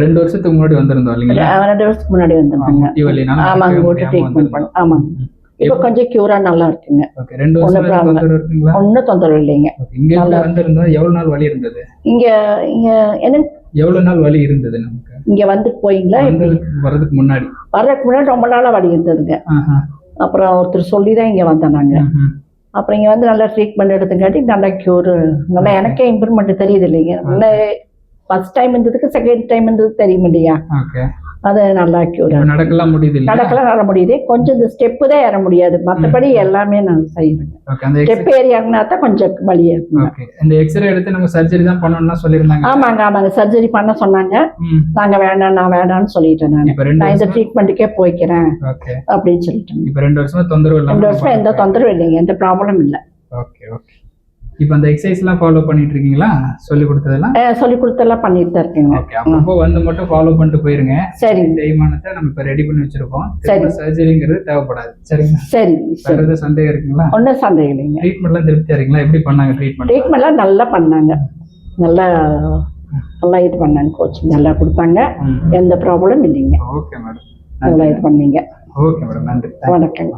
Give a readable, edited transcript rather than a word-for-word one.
2 வருஷத்துக்கு முன்னாடி வந்திருந்தோம் இல்லைங்களா? 2 வருஷத்துக்கு முன்னாடி வந்திருந்தாங்க. முட்டி வலினால ஆமாங்க, போட்டு ட்ரீட்மெண்ட் பண்ணோம். ஆமாங்க, இப்போ கொஞ்சம் கியூரா நல்லா இருக்குங்க. ஓகே. 2 வருஷம் தொந்தரவு இருக்குங்களா? ஒன்றும் தொந்தரவு இல்லைங்க. இங்க வந்திருந்தா எவ்வளவு நாள் வலி இருந்தது? இங்க இங்க என்ன எவ்வளவு நாள் வலி இருந்தது நமக்கு? இங்க வந்து போயிங்களா? வரதுக்கு முன்னாடி ரொம்ப நாளா வலி இருந்ததுங்க. அப்புறம் ஒருத்தர் சொல்லி தான் இங்க வந்தோம் நாங்க. அப்புறம் இங்க வந்து நல்லா ட்ரீட்மெண்ட் எடுத்துங்காட்டி நல்லா கியூர், நல்லா எனக்கே இம்ப்ரூவ்மெண்ட் தெரியுது இல்லைங்க. ஃபர்ஸ்ட் டைம் இருந்ததுக்கு செகண்ட் டைம் இருந்தது தெரியும் இல்லையா? அது நல்லா கியூர். நடக்கலாம் முடியுது, நடக்கலாம் நல்லா முடியுது. கொஞ்சம் இந்த ஸ்டெப்பு தான் ஏற முடியாது, மற்றபடி எல்லாமே நான் செய்யறேங்க. ஸ்டெப் ஏறி இறங்கினா தான் கொஞ்சம் வலியா இருக்கு. இந்த எக்ஸ்ரே எடுத்து நம்ம சர்ஜரி தான் பண்ணணும்னா சொல்லிருந்தாங்க. ஆமாங்க, சர்ஜரி பண்ண சொன்னாங்க. நாங்க நான் வேண்டாம்னு சொல்லிட்டேன். நான் இந்த ட்ரீட்மெண்ட்டுக்கே போய்க்கிறேன் அப்படின்னு சொல்லிட்டேன். இப்ப 2 வருஷமா தொந்தரவு இல்லை. 2 வருஷமா எந்த தொந்தரவும் இல்லைங்க, எந்த ப்ராப்ளம் இல்லை. ஓகே. இப்போ அந்த எக்ஸசைஸ்லாம் ஃபாலோ பண்ணிட்டு இருக்கீங்களா? சொல்லி கொடுத்ததெல்லாம் சொல்லி கொடுத்தெல்லாம் பண்ணிட்டு தான் இருக்கீங்க. ஓகே. அப்போ வந்து மட்டும் ஃபாலோ பண்ணிட்டு போயிருங்க. சரி. தேய்மானத்தை நம்ம இப்போ ரெடி பண்ணி வச்சிருக்கோம். சரி, சர்ஜரிங்கிறது தேவைப்படாது. சரிங்க. சரி. வேற ஏதாவது சந்தேகம் இருக்குங்களா? ஒன்றும் சந்தேகம் இல்லைங்க. ட்ரீட்மெண்ட்லாம் திருப்தியா இருக்கீங்களா? எப்படி பண்ணாங்க ட்ரீட்மெண்ட்லாம் நல்லா பண்ணாங்க. நல்லா இது பண்ணாங்க. கோச்சிங் நல்லா கொடுத்தாங்க. எந்த ப்ராப்ளம் இல்லைங்க. ஓகே மேடம், நல்லா இது பண்ணீங்க. ஓகே மேடம், நன்றி. வணக்கங்க.